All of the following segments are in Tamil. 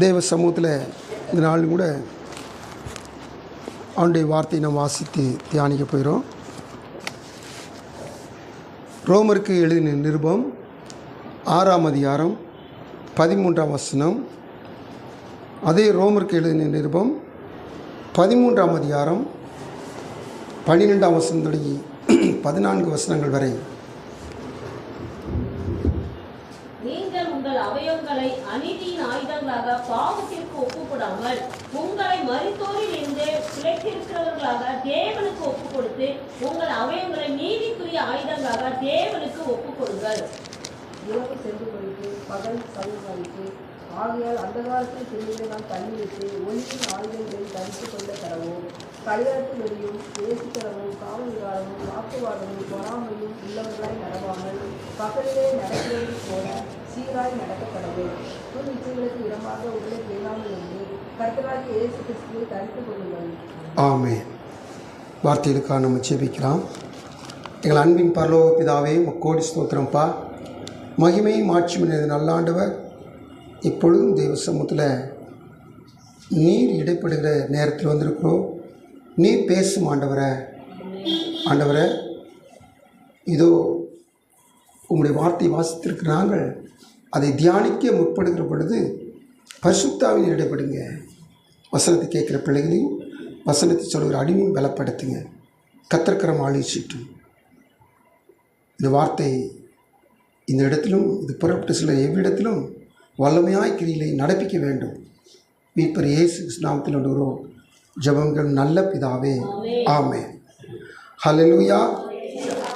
தேவ சமூகத்தில் இந்த நாள் கூட அவனுடைய வார்த்தையை நாம் வாசித்து தியானிக்க போகிறோம். ரோமருக்கு எழுதின நிருபம் 6ஆம் அதிகாரம் 13ஆம் வசனம். அதே ரோமருக்கு எழுதின நிருபம் 13ஆம் அதிகாரம் 12ஆம் வசனம் தொடங்கி 14 வசனங்கள் வரை. நீங்கள் உங்கள் அவயவங்களை அநீதியின் ஆயுதங்களாக பாவத்திற்கு ஒப்புக்கொடாமல் உங்களை மரித்தோரில் இருந்து பிழைத்திருக்கிறவர்களாக தேவனுக்கு ஒப்புக் கொடுத்து உங்கள் அவயவங்களை நீதிக்குரிய ஆயுதங்களாக தேவனுக்கு ஒப்புக் கொடுங்கள். இரவு சென்று கொண்டு பகல் சமீபத்து ஆகையால் அந்த காலத்தில் திரும்பிய நாம் தண்ணீருக்கு ஒளியின் ஆயுதங்களை தரித்து கொள்ள தரவும் கல்யாணத்து வெளியும் பேசித்தரவும் காவல் விகாரமும் வாக்குவாதமும் பொறாமையும் உள்ளவர்களாய் நடவாமல் பகலிலே நடக்கிறது போல சீராய் நடக்கப்படவும் இச்சைகளுக்கு இடமாக உங்களை பேணாமல் இருந்து கர்த்தராகிய இயேசு கிறிஸ்துவை தரித்து கொள்ளுங்கள். ஆமென். வார்த்தைகளுக்காக நம்ம ஜெபிக்கலாம். எங்கள் அன்பின் பரலோக பிதாவே, கோடி ஸ்தோத்திரம்ப்பா. மகிமை மாட்சிமை நல்லாண்டவர், இப்பொழுதும் தெய்வ சமூகத்தில் நீர் இடைப்படுகிற நேரத்தில் வந்திருக்கிறோம். நீர் பேசும் ஆண்டவரை இதோ உங்களுடைய வார்த்தை வாசித்திருக்கிற நாங்கள் அதை தியானிக்க முற்படுகிற பொழுது பரிசுத்தாவில் இடைப்படுங்க. வசனத்தை கேட்குற பிள்ளைகளையும் வசனத்தை சொல்கிற அடிமையும் பலப்படுத்துங்க. கத்திரக்கரம் ஆலோசிட்டும் இந்த வார்த்தை இந்த இடத்திலும் இது புறப்பட்டு சில எவ்விடத்திலும் வல்லமையாய் கிரியிலை நடப்பிக்க வேண்டும். மீட்பர் இயேசு நாமத்தில் வருகிறோம் ஜெபங்கள் நல்ல பிதாவே, ஆமென். ஹல்லேலூயா.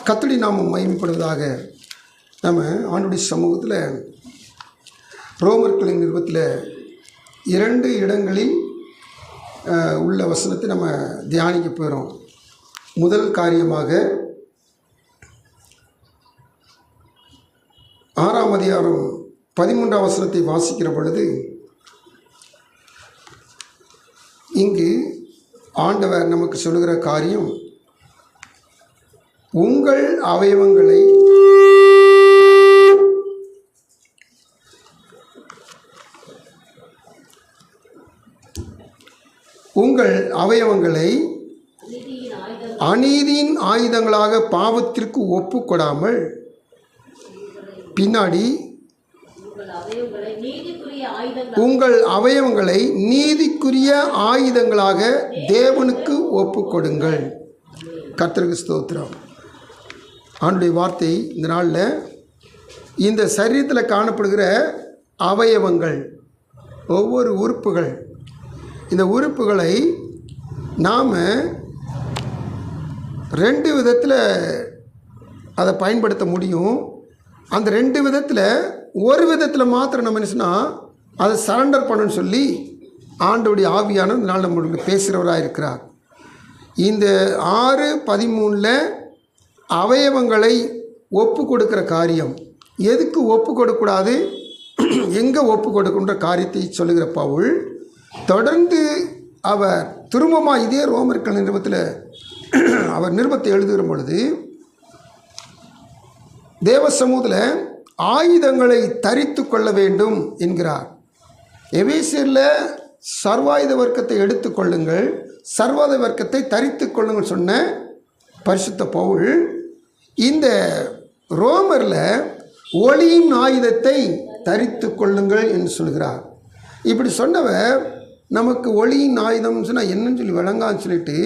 கர்த்தருடைய நாமம் மகிமைப்படுவதாக. நம்ம ஆண்டவருடைய சமூகத்தில் ரோமர்களின் நிருபத்தில் 2 இடங்களில் உள்ள வசனத்தை நம்ம தியானிக்க போகிறோம். முதல் காரியமாக 6ஆம் அதிகாரம் 13ஆம் வசனத்தை வாசிக்கிற பொழுது இங்கு ஆண்டவர் நமக்கு சொல்லுகிற காரியம், உங்கள் அவயவங்களை அநீதியின் ஆயுதங்களாக பாவத்திற்கு ஒப்புக்கொடாமல் பின்னாடி உங்கள் அவயவங்களை நீதிக்குரிய ஆயுதங்களாக தேவனுக்கு ஒப்புக்கொடுங்கள். கர்த்தருக்கு ஸ்தோத்திரம். ஆண்டுடைய வார்த்தை இந்த நாளில் இந்த சரீரத்தில் காணப்படுகிற அவயவங்கள், ஒவ்வொரு உறுப்புகள், இந்த உறுப்புகளை நாம் 2 விதத்தில் அதை பயன்படுத்த முடியும். அந்த 2 விதத்தில் ஒரு விதத்தில் மாத்திரம் நம்ம என்ன சொன்னால் அதை சரண்டர் பண்ணணும்னு சொல்லி ஆண்டவருடைய ஆவியான இந்த நாள் நம்மளுக்கு பேசுகிறவராக இருக்கிறார். இந்த 6:13 அவயவங்களை ஒப்பு கொடுக்குற காரியம், எதுக்கு ஒப்பு கொடுக்கக்கூடாது, எங்கே ஒப்பு கொடுக்குன்ற காரியத்தை சொல்லுகிற பவுல் தொடர்ந்து அவர் திரும்பமாக இதே ரோமர்கள் நிருபத்தில் அவர் நிருபத்தை எழுதுகிற பொழுது தேவ சமூகத்தில் ஆயுதங்களை தரித்து கொள்ள வேண்டும் என்கிறார். எபேசியரில் சர்வாயுத வர்க்கத்தை எடுத்துக்கொள்ளுங்கள், சர்வாயுத வர்க்கத்தை தரித்து கொள்ளுங்கள் சொன்ன பரிசுத்த பவுல் இந்த ரோமரில் ஒளியின் ஆயுதத்தை தரித்து கொள்ளுங்கள் என்று சொல்கிறார். இப்படி சொன்னவர் நமக்கு ஒளியின் ஆயுதம்னு சொன்னால் என்னன்னு சொல்லி விளங்கான்னு சொல்லிட்டு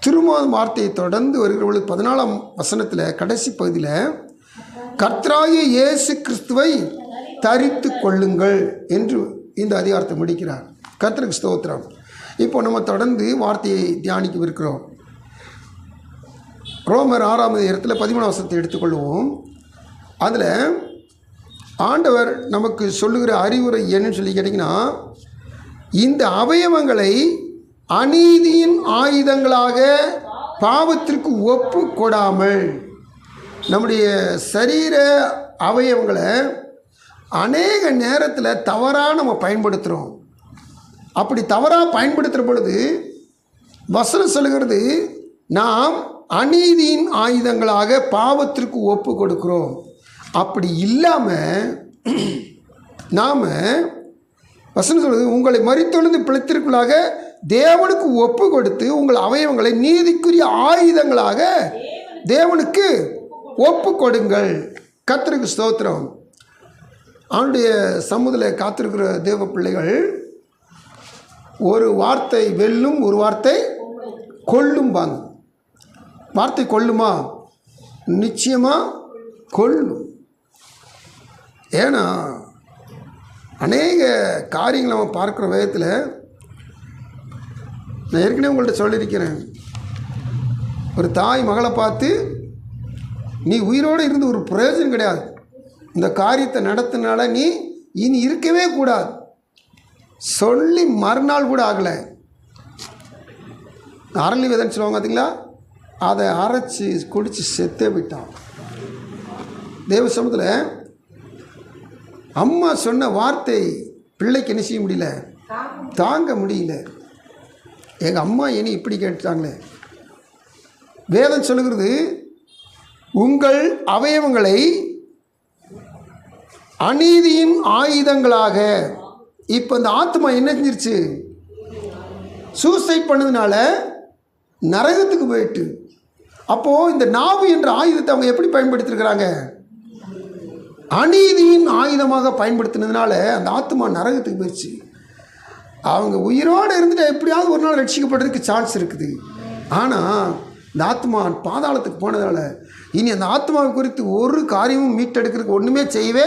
திரும்பவும் வார்த்தையை தொடர்ந்து வருகிற பொழுது 14ஆம் வசனத்தில் கடைசி பகுதியில் கர்த்தராகிய இயேசு கிறிஸ்துவை தரித்து கொள்ளுங்கள் என்று இந்த அதிகாரத்தை முடிக்கிறார். கர்த்தருக்கு ஸ்தோத்திரம். இப்போ நம்ம தொடர்ந்து வார்த்தையை தியானிக்கவிருக்கிறோம். ரோமர் 6ஆம் அதிகாரத்தில் 13ஆம் வசனத்தை எடுத்துக்கொள்வோம். அதில் ஆண்டவர் நமக்கு சொல்லுகிற அறிவுரை என்னன்னு சொல்லி கேட்டிங்கன்னா, இந்த அவயவங்களை அநீதியின் ஆயுதங்களாக பாவத்திற்கு ஒப்பு கொடாமல், நம்முடைய சரீர அவயவங்களை அநேக நேரத்தில் தவறாக நம்ம பயன்படுத்துகிறோம். அப்படி தவறாக பயன்படுத்துகிற பொழுது வசனம் சொல்லுகிறது, நாம் அநீதியின் ஆயுதங்களாக பாவத்திற்கு ஒப்பு கொடுக்கிறோம். அப்படி இல்லாமல் நாம் வசனம் சொல்வது, உங்களை மரித்தொழுந்து பிழைத்திற்குள்ளாக தேவனுக்கு ஒப்பு கொடுத்து உங்கள் அவயவங்களை நீதிக்குரிய ஆயுதங்களாக தேவனுக்கு ஒப்பு கொடுங்கள். கர்த்தருக்கு ஸ்தோத்திரம். அவனுடைய சமூகத்தில் காத்திருக்கிற தேவ பிள்ளைகள், ஒரு வார்த்தை வெல்லும், ஒரு வார்த்தை கொல்லும்பாங்க. வார்த்தை கொல்லுமா? நிச்சயமாக கொல்லும். ஏன்னா அநேக காரியங்கள் நம்ம பார்க்குற வேகத்தில், நான் ஏற்கனவே உங்கள்கிட்ட சொல்லியிருக்கிறேன், ஒரு தாய் மகளை பார்த்து நீ உயிரோடு இருந்து ஒரு பிரயோஜனம் கிடையாது, இந்த காரியத்தை நடத்தினால நீ இனி இருக்கவே கூடாது சொல்லி மறுநாள் கூட ஆகலை. அரளி விதைன்னு சொல்லுவாங்க பார்த்தீங்களா, அதை அரைச்சி குடித்து செத்தே போயிட்டான். தேவ சமூகத்தில் அம்மா சொன்ன வார்த்தை பிள்ளைக்கு என்ன செய்ய முடியல, தாங்க முடியல. எங்கள் அம்மா இனி இப்படி கேட்டாங்களே. வேதம் சொல்லுகிறது, உங்கள் அவயவங்களை அநீதியின் ஆயுதங்களாக. இப்போ இந்த ஆத்மா என்ன செஞ்சிருச்சு? சூசைட் பண்ணதுனால நரகத்துக்கு போயிட்டு. அப்போது இந்த நாவு என்ற ஆயுதத்தை அவங்க எப்படி பயன்படுத்தியிருக்கிறாங்க? அநீதியின் ஆயுதமாக பயன்படுத்தினதுனால அந்த ஆத்மா நரகத்துக்கு போயிடுச்சு. அவங்க உயிரோடு இருந்துட்டு எப்படியாவது ஒரு நாள் ரட்சிக்கப்படுறதுக்கு சான்ஸ் இருக்குது. ஆனால் இந்த ஆத்மா பாதாளத்துக்கு போனதால் இனி அந்த ஆத்மாவை குறித்து ஒரு காரியமும் மீட்டெடுக்கிறதுக்கு ஒன்றுமே செய்யவே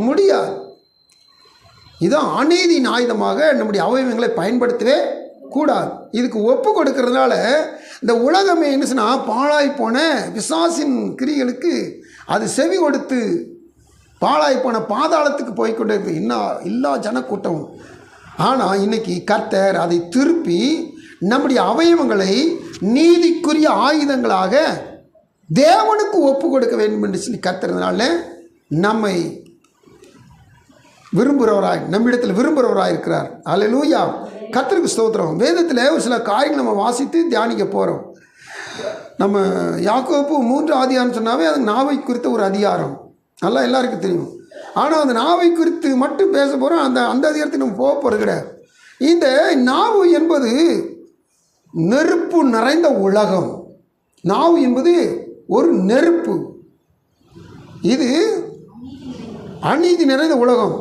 முடியாது. இதான் அநீதியின் ஆயுதமாக நம்முடைய அவயவங்களை பயன்படுத்தவே கூடாது. இதுக்கு ஒப்பு கொடுக்கறதுனால இந்த உலகமே என்ன சொன்னால், பாழாய் போன பிசாசின் கிரிகளுக்கு அது செவி கொடுத்து பாழாய் போன பாதாளத்துக்கு போய்கொண்டே இருக்கு எல்லா ஜனக்கூட்டமும். ஆனால் இன்னைக்கு கர்த்தர் அதை திருப்பி நம்முடைய அவயவங்களை நீதிக்குரிய ஆயுதங்களாக தேவனுக்கு ஒப்பு கொடுக்க வேண்டும் என்று சொல்லி கர்த்தர்னால நம்மை விரும்புகிறவராய், நம்மிடத்தில் விரும்புகிறவராய் இருக்கிறார். அல்லேலூயா, கர்த்தருக்கு ஸ்தோத்திரம். வேதத்தில் ஒரு சில காரியங்கள் நம்ம வாசித்து தியானிக்க போகிறோம். நம்ம யாக்கோப்பு 3 அதிகாரம் சொன்னாவே அது நாவை குறித்த ஒரு அதிகாரம், நல்லா எல்லாருக்கும் தெரியும். ஆனால் அந்த நாவை குறித்து மட்டும் பேச போகிறோம். அந்த அதிகாரத்துக்கு நம்ம போக போகிறது கிடையாது. இந்த நாவு என்பது நெருப்பு நிறைந்த உலகம். நாவு என்பது ஒரு நெருப்பு. இது அநீதி நிறைந்த உலகம்.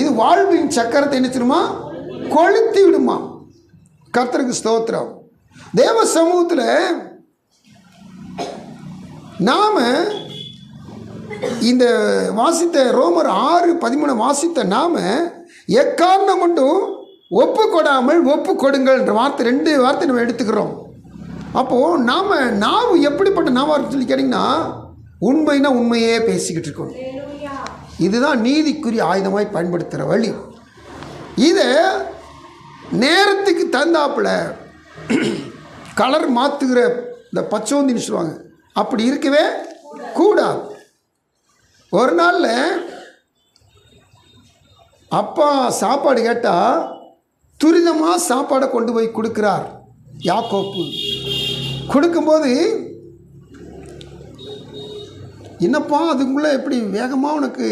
இது வாழ்வின் சக்கரத்தை என்ன செய்யுமா? கொளுத்தி விடுமா. கர்த்தருக்கு ஸ்தோத்திரம். தேவ சமூகத்தில் நாம் இந்த வாசித்த ரோமர் 6:13 வாசித்த நாம் எக்காரணம் கொண்டும் ஒப்பு கொடாமல் ஒப்பு கொடுங்கள்ன்ற வார்த்தை, 2 வார்த்தை நம்ம எடுத்துக்கிறோம். அப்போது நாம் நாவு எப்படிப்பட்ட நாவாக சொல்லி கேட்டிங்கன்னா, உண்மைனா உண்மையே பேசிக்கிட்டு இருக்கோம். இதுதான் நீதிக்குரிய ஆயுதமாய் பயன்படுத்துகிற வழி. இதை நேரத்துக்கு தந்தாப்புல கலர் மாற்றுகிற இந்த பச்சோந்தின்னு சொல்லுவாங்க, அப்படி இருக்கவே கூடாது. ஒரு நாளில் அப்பா சாப்பாடு கேட்டால் துரிதமாக சாப்பாடை கொண்டு போய் கொடுக்குறார் யாக்கோப்பு. கொடுக்கும்போது, என்னப்பா அதுக்குள்ளே எப்படி வேகமாக உனக்கு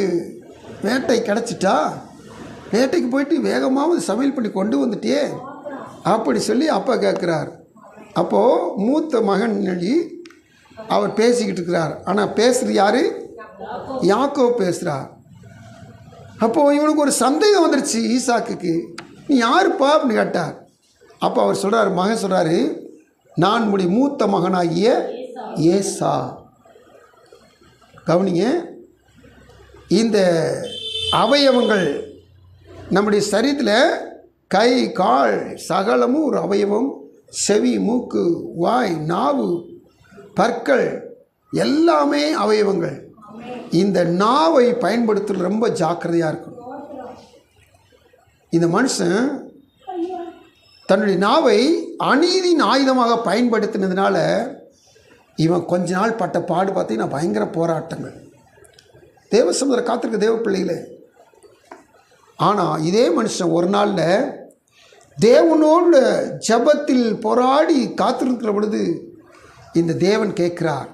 வேட்டை கிடச்சிட்டா, வேட்டைக்கு போயிட்டு வேகமாக சமையல் பண்ணி கொண்டு வந்துட்டியே அப்படி சொல்லி அப்பா கேட்குறார். அப்போது மூத்த மகன் அவர் பேசிக்கிட்டு இருக்கிறார். ஆனால் பேசுகிறது யார்? யாக்கோப் பேசுகிறார். அப்போது இவனுக்கு ஒரு சந்தேகம் வந்துருச்சு ஈசாக்குக்கு, நீ யாருப்பா அப்படின்னு கேட்டார். அப்போ அவர் சொல்கிறார், மகன் சொல்கிறாரு, நான் உன்னுடைய மூத்த மகனாகிய ஏசா. கவனிங்க, இந்த அவயவங்கள் நம்முடைய சரீரத்தில் கை கால் சகலமும் ஒரு அவயவம். செவி, மூக்கு, வாய், நாவு, பற்கள் எல்லாமே அவயவங்கள். இந்த நாவை பயன்படுத்துறது ரொம்ப ஜாக்கிரதையாக இருக்கும். இந்த மனுஷன் தன்னுடைய நாவை அநீதியின் ஆயுதமாக பயன்படுத்தினதுனால இவன் கொஞ்ச நாள் பட்ட பாடு பார்த்தீங்கன்னா பயங்கர போராட்டங்கள். தேவ சமுதிர காத்திருக்க தேவ பிள்ளைகளே, ஆனால் இதே மனுஷன் ஒரு நாளில் தேவனோடு ஜபத்தில் போராடி காத்திருக்கிற பொழுது இந்த தேவன் கேட்குறார்,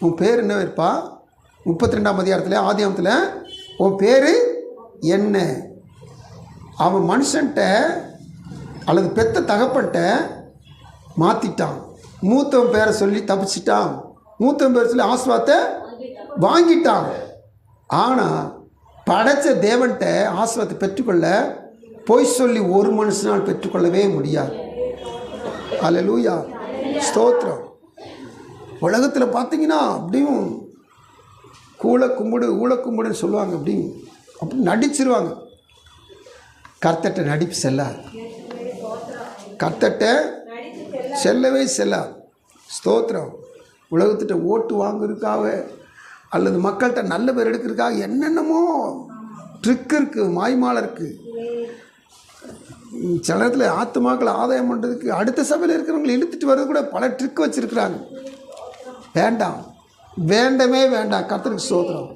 உன் பேர் என்ன இருப்பா? 32ஆம் அதிகாரத்தில் ஆதியாகமத்தில் உன் பேர் என்ன? அவன் மனுஷன்ட்ட அல்லது பெத்த தகப்பன்ட்ட மாற்றிட்டான். மூத்தவன் பேரை சொல்லி தப்பிச்சிட்டான். மூத்தவன் பேரை சொல்லி ஆசீர்வாதத்தை வாங்கிட்டான். ஆனால் படைச்ச தேவன்கிட்ட ஆசீர்வாதத்தை பெற்றுக்கொள்ள பொய் சொல்லி ஒரு மனுஷனால் பெற்றுக்கொள்ளவே முடியாது. அல்லேலூயா, ஸ்தோத்திரம். உலகத்தில் பார்த்தீங்கன்னா அப்படியும் ஊழ கும்பிடுன்னு சொல்லுவாங்க. அப்படி நடிச்சிருவாங்க. கர்த்தர்ட்ட நடிப்பு செல்லாது. கர்த்தர்ட்ட செல்லவே செல்லாது. ஸ்தோத்திரம். உலகத்திட்ட ஓட்டு வாங்குறதுக்காக அல்லது மக்கள்கிட்ட நல்ல பேர் எடுக்கிறதுக்காக என்னென்னமோ ட்ரிக் இருக்குது, மாய்மாலை இருக்குது. சில இடத்துல ஆத்துமாக்களை ஆதாயம் பண்ணுறதுக்கு அடுத்த சபையில் இருக்கிறவங்களை இழுத்துட்டு வர்றது கூட பல ட்ரிக் வச்சுருக்குறாங்க. வேண்டாம், வேண்டவே வேண்டாம். கர்த்தருக்கு ஸ்தோத்திரம்.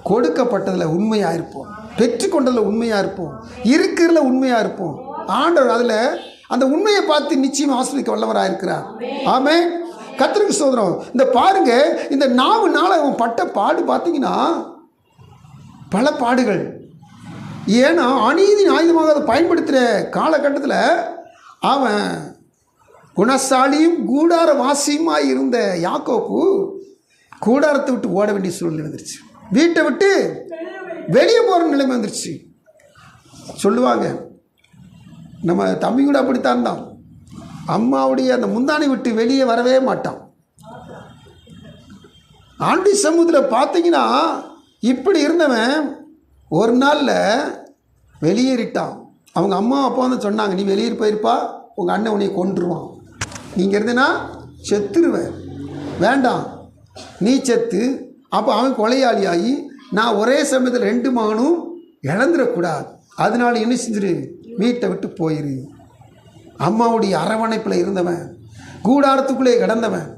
கொடுக்கப்பட்டதில் உண்மையாக இருப்போம், பெற்றுக்கொண்டதில் உண்மையாக இருப்போம், இருக்கிறதுல உண்மையாக இருப்போம். ஆண்டவர் அதில் அந்த உண்மையை பார்த்து நிச்சயம் ஆசீர்வதிக்க வல்லவராக இருக்கிறார். ஆமென். கர்த்தருக்கு ஸ்தோத்திரம். இந்த பாருங்க, இந்த 4 நாள் அவன் பட்ட பாடு பார்த்தீங்கன்னா பல பாடுகள். ஏன்னா அநீதி ஆயுதமாக அதை பயன்படுத்துகிற காலகட்டத்தில் அவன் குணசாலியும் கூடார வாசியுமாய் இருந்த யாக்கோப்பு கூடாரத்தை விட்டு ஓட வேண்டிய சூழ்நிலை வந்துருச்சு. வீட்டை விட்டு வெளியே போகிற நிலைமை வந்துருச்சு. சொல்லுவாங்க, நம்ம தம்பி கூட அப்படித்தான் தான். அம்மாவுடைய அந்த முந்தானை விட்டு வெளியே வரவே மாட்டான். ஆண்டி சமூகத்தில் பார்த்தீங்கன்னா இப்படி இருந்தவன் ஒரு நாளில் வெளியேறிட்டான். அவங்க அம்மா அப்பா வந்து சொன்னாங்க, நீ வெளியே போயிருப்பா, உங்கள் அண்ணன் உன்னை கொன்றுவான், நீங்கள் இருந்தேன்னா செத்துருவேன், வேண்டாம் நீ செத்து. அப்போ அவன் கொலையாளியாகி நான் ஒரே சமயத்தில் 2 மகனும் இழந்துடக்கூடாது, அதனால என்ன செஞ்சிரு, வீட்டை விட்டு போயிரு. அம்மாவுடைய அரவணைப்பில் இருந்தவன், கூடாரத்துக்குள்ளே கிடந்தவன்,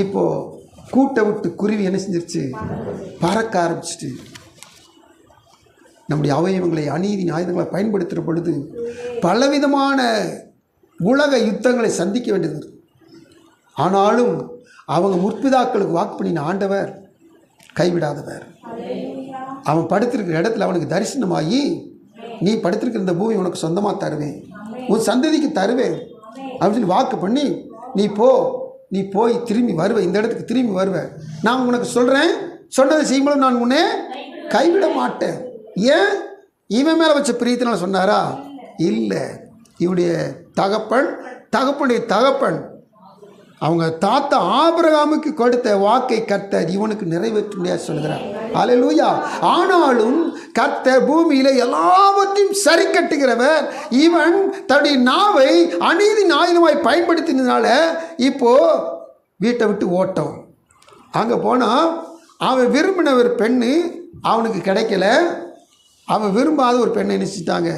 இப்போது கூட்டை விட்டு குருவி என்ன செஞ்சிருச்சு, பறக்க ஆரம்பிச்சிட்டு. நம்முடைய அவயவங்களை அநீதி ஆயுதங்களை பயன்படுத்துகிற பொழுது பலவிதமான உலக யுத்தங்களை சந்திக்க வேண்டியது. ஆனாலும் அவங்க முற்பிதாக்களுக்கு வாக்கு பண்ணின ஆண்டவர் கைவிடாதவர். அவன் படுத்திருக்கிற இடத்துல அவனுக்கு தரிசனமாகி, நீ படுத்திருக்கிற இந்த பூமி உனக்கு சொந்தமாக தருவேன், உன் சந்ததிக்கு தருவேன் அப்படின்னு சொல்லி வாக்கு பண்ணி, நீ போய் திரும்பி வருவேன், இந்த இடத்துக்கு திரும்பி வருவேன், நான் உனக்கு சொல்கிறேன், சொன்னதை செய்யும்போது நான் உன்னை கைவிட மாட்டேன். ஏன்? இவன் மேலே வச்ச பிரியத்தினால சொன்னாரா? இல்லை, இவனுடைய தகப்பனுடைய தகப்பன் அவங்க தாத்தா ஆபிரகாமுக்கு கொடுத்த வாக்கை கர்த்தர் இவனுக்கு நிறைவேற்ற முடியாது சொல்கிறார். அல்லேலூயா. ஆனாலும் கர்த்தர் பூமியில் எல்லாவற்றையும் சரி கட்டுகிறவர். இவன் தன்னுடைய நாவை அநீதி ஆயுதமாய் பயன்படுத்தினதுனால இப்போ வீட்டை விட்டு ஓட்டம். அங்கே போனால் அவன் விரும்பின ஒரு பெண்ணு அவனுக்கு கிடைக்கல. அவன் விரும்பாத ஒரு பெண்ணை நினைச்சிட்டாங்க,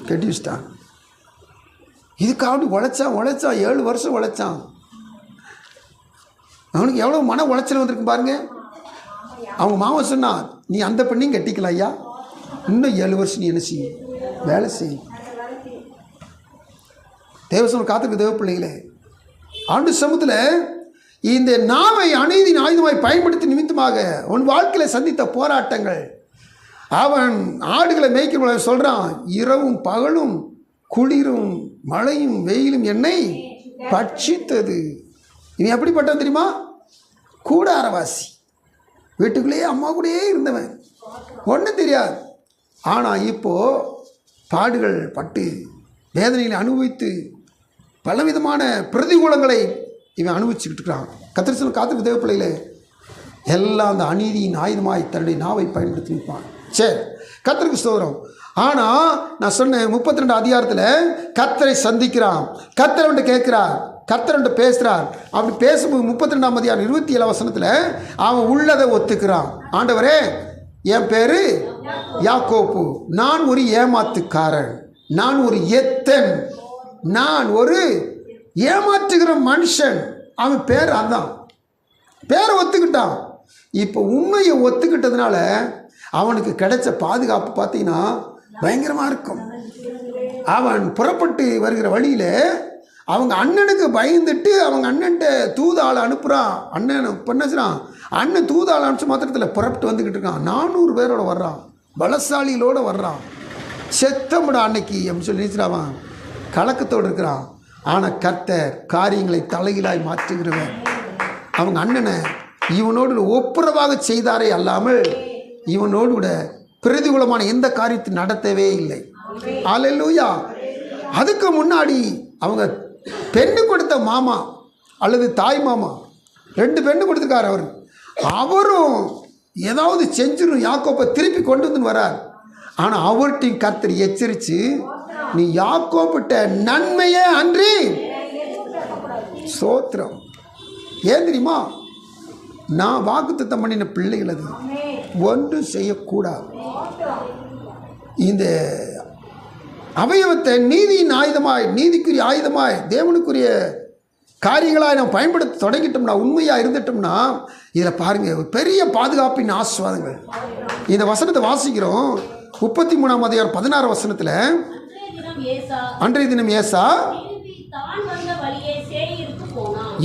கட்டி வச்சிட்டான். இதுக்காக உழைச்சான் 7 வருஷம் உழைச்சான். அவனுக்கு எவ்வளோ மன உளைச்சல் வந்திருக்கு பாருங்க. அவங்க மாமன் சொன்னான், நீ அந்த பெண்ணையும் கட்டிக்கலாம் ஐயா, இன்னும் 7 வருஷம் நீ என்ன செய்ய, வேலை செய். தேவசனம் காத்திருக்க தேவ பிள்ளைகளே, ஆண்டு சமூகத்தில் இந்த நாவை அநீதி ஆயுதமாய் பயன்படுத்தி நிமித்தமாக உன் வாழ்க்கையில் சந்தித்த போராட்டங்கள். அவன் ஆடுகளை மேய்க்கிற சொல்கிறான், இரவும் பகலும் குளிரும் மழையும் வெயிலும் என்னை பட்சித்தது. இவன் எப்படிப்பட்டவன் தெரியுமா? கூடாரவாசி, வீட்டுக்குள்ளேயே அம்மா கூடயே இருந்தவன், ஒன்றும் தெரியாது. ஆனால் இப்போது பாடுகள் பட்டு வேதனைகளை அனுபவித்து பலவிதமான பிரதிகூலங்களை இவன் அனுபவிச்சுக்கிட்டு இருக்கிறான். கத்திரிசல் காத்துக்கு தேவ பிள்ளைகளே, எல்லாம் அந்த அநீதியின் ஆயுதமாய் தன்னுடைய நாவை பயன்படுத்தி நிற்பான். சரி, கர்த்தருக்கு ஸ்தோத்திரம். ஆனால் நான் சொன்னேன் 32 அதிகாரத்தில் கர்த்தரை சந்திக்கிறான், கர்த்தர் வந்து கேட்குறார், கர்த்தர் வந்து பேசுகிறார். அப்படி பேசும்போது 32ஆம் அதிகாரம் 27 வசனத்தில் அவன் உள்ளதை ஒத்துக்கிறான். ஆண்டவரே, என் பேர் யாக்கோப்பு, நான் ஒரு ஏமாத்துக்காரன், நான் ஒரு எத்தன், நான் ஒரு ஏமாற்றுகிற மனுஷன். அவன் பேர் அதான், பேரை ஒத்துக்கிட்டான். இப்போ உண்மையை ஒத்துக்கிட்டதுனால அவனுக்கு கிடைச்ச பாதுகாப்பு பார்த்தீங்கன்னா பயங்கரமாக இருக்கும். அவன் புறப்பட்டு வருகிற வழியில் அவங்க அண்ணனுக்கு பயந்துட்டு அவங்க அண்ணன்ட்ட தூதாளை அனுப்புகிறான். அண்ணன் பண்ணச்சுறான், அண்ணன் தூதாளை அனுப்பிச்சு மாத்திரத்தில் புறப்பட்டு வந்துக்கிட்டு இருக்கான். 400 பேரோட வர்றான், பலசாலிகளோடு வர்றான். செத்தமுடா அன்னைக்கு அப்படின்னு சொல்லி நினைச்சிடாவான், கலக்கத்தோடு இருக்கிறான். ஆனால் கர்த்தர் காரியங்களை தலைகீழாய் மாற்றுகிறவன். அவங்க அண்ணனை இவனோடு ஒப்புரவாக செய்தாரே அல்லாமல் இவனோடு கூட பிரதிகூலமான எந்த காரியத்தை நடத்தவே இல்லை. அல்லேலூயா. அதுக்கு முன்னாடி அவங்க பெண்ணு கொடுத்த மாமா அல்லது தாய் மாமா 2 பெண்ணு கொடுத்துருக்காரு. அவரும் ஏதாவது செஞ்சிடும் யாக்கோப்பை திருப்பி கொண்டு வந்து வரார். ஆனால் அவர்கிட்டையும் கர்த்தர் எச்சரித்து, நீ யாக்கோப்பிட்ட நன்மையே அன்றி சோத்திரம். ஏன் தெரியுமா? நான் வாக்குத்தத்தம் பண்ணின பிள்ளைகள் அது ஒன்றும் செய்யக்கூடாது. இந்த அவயவத்தை நீதியின் ஆயுதமாய், நீதிக்குரிய ஆயுதமாய், தேவனுக்குரிய காரியங்களாக நம்ம பயன்படுத்த தொடங்கிட்டோம்னா, உண்மையாக இருந்துட்டோம்னா, இதில் பாருங்கள் பெரிய பாதுகாப்பின் ஆசீர்வாதங்கள். இந்த வசனத்தை வாசிக்கிறோம் 33ஆம் அதிகாரம் 16 வசனத்தில், அன்றைய தினம் ஏசா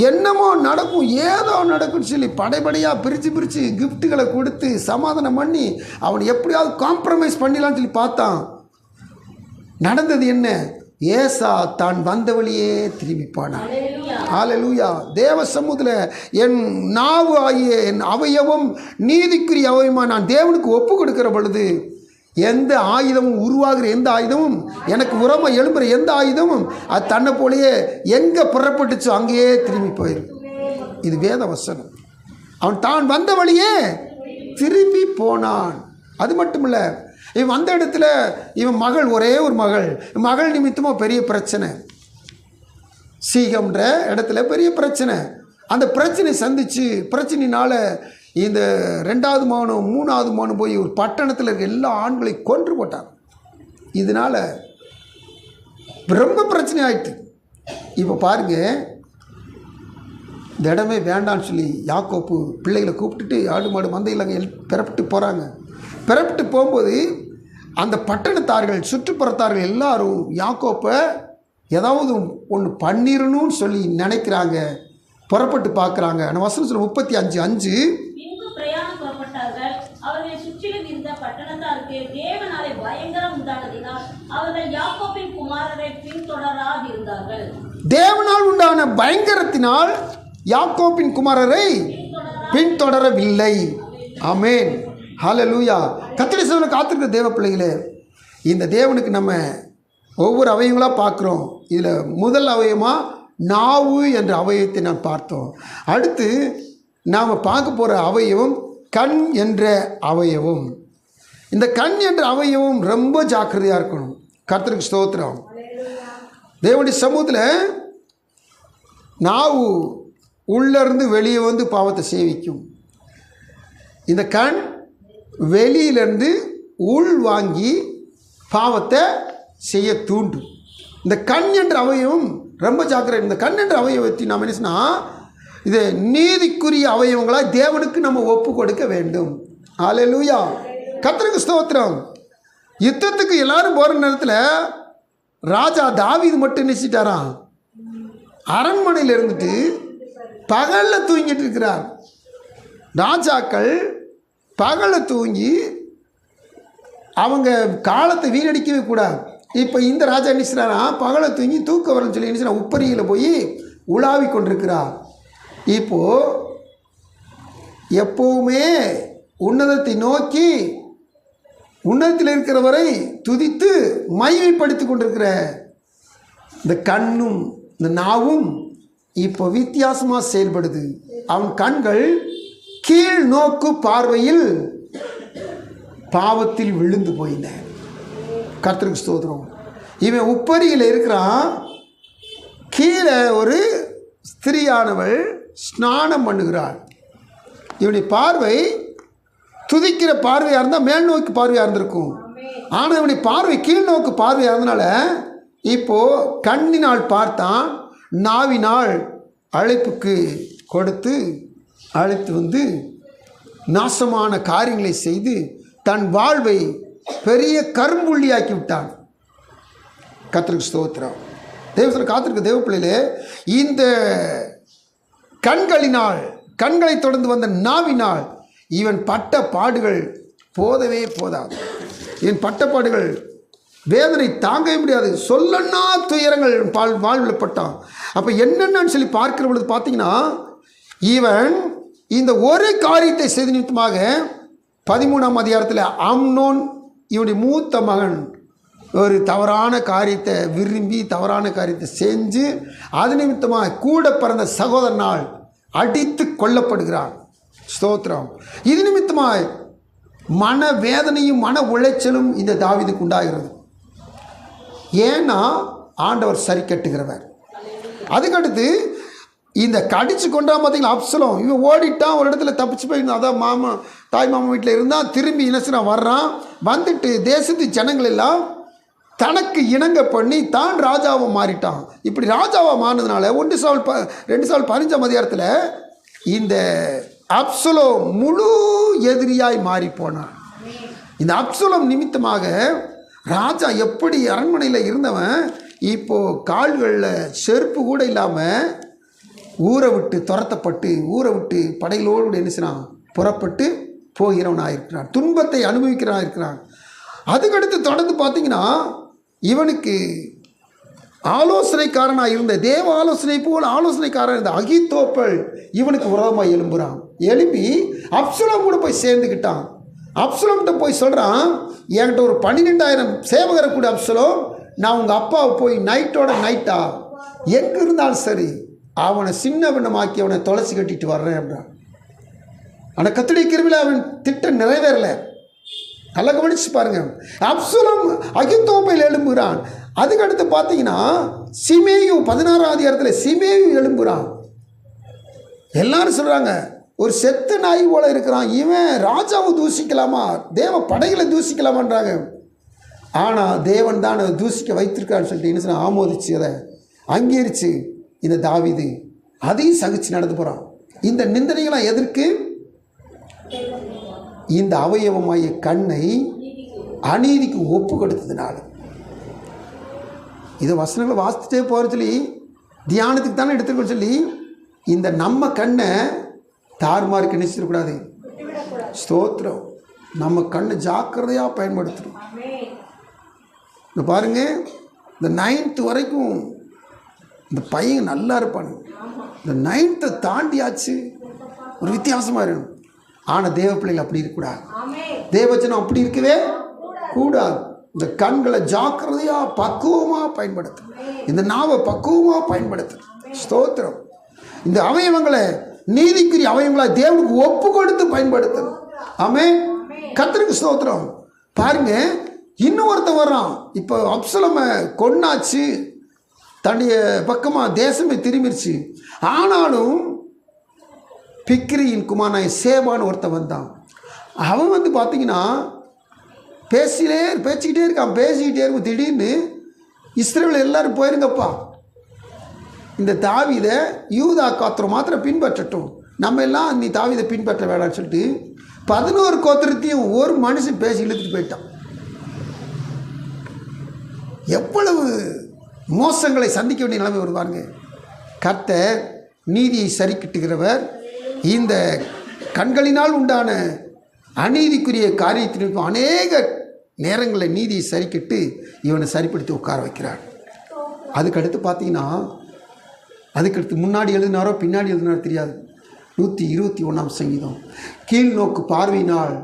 என்னமோ நடக்கும், ஏதோ நடக்கும்னு சொல்லி படைப்படையாக பிரித்து கிஃப்ட்டுகளை கொடுத்து சமாதானம் பண்ணி அவனை எப்படியாவது காம்ப்ரமைஸ் பண்ணிடலான்னு சொல்லி பார்த்தான். நடந்தது என்ன? ஏசா தான் வந்த வழியே திரும்பி போனான். ஹல்லேலூயா. தேவ சமூகத்தில் என் நாவு ஆகிய என் அவயவம் நீதிக்குரிய அவயமா நான் தேவனுக்கு ஒப்பு கொடுக்கிற பொழுது, எந்த ஆயுதமும் உருவாகிற எந்த ஆயுதமும், எனக்கு உரமாக எழும்புற எந்த ஆயுதமும் அது தன்னை போலேயே எங்கே புறப்பட்டுச்சோ அங்கேயே திரும்பி போயிருக்கு. இது வேத வசனம். அவன் தான் வந்த வழியே திரும்பி போனான். அது மட்டும் இல்லை, இவன் வந்த இடத்துல இவன் மகள், ஒரே ஒரு மகள் நிமித்தமாக பெரிய பிரச்சனை. சீகம்ன்ற இடத்துல பெரிய பிரச்சனை. அந்த பிரச்சனை சந்தித்து பிரச்சனையினால் இந்த 2வது மகனும் 3வது மகனும் போய் ஒரு பட்டணத்தில் இருக்க எல்லா ஆண்களையும் கொன்று போட்டாங்க. இதனால் ரொம்ப பிரச்சனை ஆயிட்டு. இப்போ பாருங்கள், இந்த இடமே வேண்டான்னு சொல்லி யாக்கோப்பு பிள்ளைகளை கூப்பிட்டுட்டு ஆடு மாடு மந்தையில் பிறப்பிட்டு போகிறாங்க. பிறப்பிட்டு போகும்போது அந்த பட்டணத்தார்கள், சுற்றுப்புறத்தார்கள் எல்லாரும் யாக்கோப்பை ஏதாவது ஒன்று பண்ணிடணும்னு சொல்லி நினைக்கிறாங்க. புறப்பட்டு பார்க்குறாங்க. அந்த வசனம் சொல்ல 35:5, தேவனால் உண்டான பயங்கரத்தினால் யாக்கோப்பின் குமாரரை பின்தொடரவில்லை. ஆமென். ஹல்லேலூயா. கர்த்தருடைய சமூகத்தில் காத்திருக்கிற தேவ பிள்ளைகளே, இந்த தேவனுக்கு நம்ம ஒவ்வொரு அவயவங்களாக பார்க்குறோம். இதில் முதல் அவயமாக நாவு என்ற அவயவத்தை நாம் பார்த்தோம். அடுத்து நாம் பார்க்க போகிற அவயவம் கண் என்ற அவயவம். இந்த கண் என்ற அவயவம் ரொம்ப ஜாக்கிரதையாக இருக்கணும். கர்த்தருக்கு ஸ்தோத்திரம். தேவனுடைய சமூகத்தில் நாவு உள்ளேருந்து வெளியே வந்து பாவத்தை சேவிக்கும். இந்த கண் வெளியிலேருந்து உள் வாங்கி பாவத்தை செய்ய தூண்டும். இந்த கண் என்ற அவயவம் ரொம்ப ஜாக்கிரதை. இந்த கண் என்ற அவயவத்தை நாம் என்ன சொன்னால், இது நீதிக்குரிய அவயவங்களாக தேவனுக்கு நம்ம ஒப்பு கொடுக்க வேண்டும். ஹல்லேலூயா. கர்த்தருக்கு ஸ்தோத்திரம். யுத்தத்துக்கு எல்லாரும் போகிற நேரத்தில் ராஜா தாவீது மட்டும் நினைச்சிட்டாராம், அரண்மனையில் இருந்துட்டு பகலில் தூங்கிட்டு இருக்கிறார். ராஜாக்கள் பகலில் தூங்கி அவங்க காலத்தை வீணடிக்கவே கூடாது. இப்போ இந்த ராஜா நினைச்சாரா, பகலை தூங்கி தூக்க வரன்னு சொல்லி நினைச்சா உப்பரியில் போய் உலாவி கொண்டிருக்கிறார். இப்போது எப்போவுமே உன்னதத்தை நோக்கி உன்னதத்தில் இருக்கிறவரை துதித்து மகிமைப்படுத்தி கொண்டிருக்கிற இந்த கண்ணும் இந்த நாவும் இப்போ வித்தியாசமாக செயல்படுது. அவன் கண்கள் கீழ் நோக்கு பார்வையில் பாவத்தில் விழுந்து போயின. கர்த்தருக்கு ஸ்தோத்திரம். இவன் உப்பரியில் இருக்கிறான். கீழே ஒரு ஸ்திரீயானவள் ஸ்நானம் பண்ணுகிறாள். இவனுடைய பார்வை துதிக்கிற பார்வையாக இருந்தால் மேல் நோக்கு பார்வையாக இருந்திருக்கும். ஆனால் இவனுடைய பார்வை கீழ் நோக்கு பார்வையாக இருந்தனால இப்போது கண்ணினால் பார்த்தான், நாவினால் அழைப்புக்கு கொடுத்து அழைத்து வந்து நாசமான காரியங்களை செய்து தன் வாழ்வை பெரிய கரும்புள்ளியாக்கி விட்டான். கர்த்தருக்கு ஸ்தோத்திரம். தேவத்தில் காத்திருக்க தேவ பிள்ளையிலே, இந்த கண்களினால், கண்களை தொடர்ந்து வந்த நாவினால் இவன் பட்ட பாடுகள் போதவே போதாது. இவன் பட்ட பாடுகள் வேதனை தாங்கவே முடியாது, சொல்லன்னா துயரங்கள் வாழ்வில் பட்டான். அப்போ என்னென்னு சொல்லி பார்க்கிற பொழுது பார்த்தீங்கன்னா, இவன் இந்த ஒரு காரியத்தை செய்த நிமித்தமாக 13ஆம் அதிகாரத்தில் அம்னோன் இவனுடைய மூத்த மகன் ஒரு தவறான காரியத்தை விரும்பி தவறான காரியத்தை செஞ்சு அது நிமித்தமாக கூட பிறந்த சகோதரனால் அடித்து கொல்லப்படுகிறான். ஸ்தோத்திரம். இது நிமித்தமாக மன வேதனையும் மன உளைச்சலும் இந்த தாவீதுக்கு உண்டாகிறது. ஏன்னா ஆண்டவர் சரி கட்டுகிறவர். அதுக்கடுத்து இந்த கடிச்சு கொண்டான் பார்த்தீங்களா அப்சலோம், இவன் ஓடிட்டான், ஒரு இடத்துல தப்பிச்சு போயிருந்தான். அதான் தாய் மாமா வீட்டில் இருந்தால் திரும்பி இனசுனா வர்றான். வந்துட்டு தேசத்து ஜனங்கள் எல்லாம் தனக்கு இணங்க பண்ணி தான் ராஜாவை மாறிட்டான். இப்படி ராஜாவை மாறினதுனால 2 சாமுவேல் 15ஆம் அதிகாரத்தில் இந்த அப்சலோம் முழு எதிரியாய் மாறி போனான். இந்த அப்சலோம் நிமித்தமாக ராஜா எப்படி அரண்மனையில் இருந்தவன் இப்போது கால்களில் செருப்பு கூட இல்லாமல் ஊரை விட்டு துரத்தப்பட்டு ஊரை விட்டு படைகளோடு என்ன செய்யறான் புறப்பட்டு போகிறவனாக இருக்கிறான், துன்பத்தை அனுபவிக்கிறவனாக இருக்கிறான். அதுக்கடுத்து தொடர்ந்து பார்த்தீங்கன்னா இவனுக்கு ஆலோசனைக்காரனாக இருந்த தேவ ஆலோசனை போல் ஆலோசனைக்காரன் இருந்த அகித்தோப்பல் இவனுக்கு விரோதமாக எழும்பி அப்சலோம் கூட போய் சேர்ந்துக்கிட்டான். அப்சலோம்கிட்ட போய் சொல்கிறான், என்கிட்ட ஒரு 12,000 சேவகரை கூட அப்சலோம், நான் உங்கள் அப்பாவை போய் நைட்டோட நைட்டா எங்கே இருந்தாலும் சரி அவனை சின்ன பின்னமாக்கி அவனை தொலைச்சி கட்டிட்டு வர்றேன் அப்படின். ஆனால் கர்த்தருடைய கிருபையிலே அவன் திட்டம் நிறைவேறலை. நல்லா கவனிச்சு பாருங்க. அப்சலோம் அகித்தோப்பையில் எழும்புகிறான். அதுக்கடுத்து பார்த்தீங்கன்னா சிமேயு 16ஆம் அதிகாரத்தில் சிமேயு எழும்புகிறான். எல்லாரும் சொல்கிறாங்க ஒரு செத்த நாய் போல இருக்கிறான், இவன் ராஜாவை தூசிக்கலாமா, தேவ படைகளை தூசிக்கலாமான்றாங்க. ஆனால் தேவன் தான் அதை தூசிக்க வைத்திருக்கான்னு சொல்லிட்டு என்ன சொன்ன ஆமோதிச்சு அதை அங்கீகரித்து இந்த தாவீது அதையும் சகிச்சு நடந்து போகிறான். இந்த நிந்தனைகளாம் எதற்கு? இந்த அவயவமாகிய கண்ணை அநீதிக்கு ஒப்பு கொடுத்ததுனால. இதை வசனங்களை வாசித்துட்டே போகிற சொல்லி தியானத்துக்கு தானே எடுத்துக்கணும் சொல்லி இந்த நம்ம கண்ணை தாறுமாறுக்கு நினைச்சிடக்கூடாது. ஸ்தோத்திரம். நம்ம கண்ணை ஜாக்கிரதையாக பயன்படுத்தணும். இந்த பாருங்க, இந்த 9th வரைக்கும் இந்த பையன் நல்லா இருப்பானு, இந்த 9th தாண்டியாச்சு ஒரு வித்தியாசமாக இருக்கணும். ஆனால் தேவ பிள்ளைகள் அப்படி இருக்கக்கூடாது, தேவச்சனம் அப்படி இருக்கவே கூடாது. இந்த கண்களை ஜாக்கிரதையாக பக்குவமாக பயன்படுத்தணும், இந்த நாவை பக்குவமாக பயன்படுத்தணும். ஸ்தோத்திரம். இந்த அவயவங்களை நீதிக்குரிய அவயவங்களை தேவனுக்கு ஒப்பு கொடுத்து பயன்படுத்தணும். ஆமென். கர்த்தருக்கு ஸ்தோத்திரம். பாருங்க, இன்னொருத்தன் வர்றான். இப்போ அப்சலோமை கொன்னாச்சு, தன்னுடைய பக்கமாக தேசமே திரும்பிடுச்சு. ஆனாலும் பிக்ரியின் குமாரனாய் சேபான்னு ஒருத்தன் வந்தான். அவன் வந்து பார்த்தீங்கன்னா பேசிக்கிட்டே இருக்கான். பேசிக்கிட்டே இருக்கும். திடீர்னு இஸ்ரவேல் எல்லாரும் போயிருங்கப்பா, இந்த தாவீதை யூதா கோத்திரம் மாத்திரம் பின்பற்றட்டும், நம்ம எல்லாம் நீ தாவீதை பின்பற்ற வேண்டாம்னு சொல்லிட்டு 11 கோத்திரத்தையும் ஒரு மனுஷன் பேசி இழுத்துட்டு போயிட்டான். எவ்வளவு மோசங்களை சந்திக்க வேண்டிய நிலைமை வருவாங்க. கர்த்தர் நீதியை சரி கட்டுகிறவர். இந்த கண்களினால் உண்டான அநீதிக்குரிய காரியத்திற்கு அநேக நேரங்களில் நீதியை சரி கட்டு இவனை சரிப்படுத்தி உட்கார வைக்கிறார். அதுக்கடுத்து பார்த்தீங்கன்னா அதுக்கடுத்து முன்னாடி எழுதினாரோ பின்னாடி எழுதினாரோ தெரியாது. 121ஆம் சங்கீதம். கீழ் நோக்கு பார்வையினால்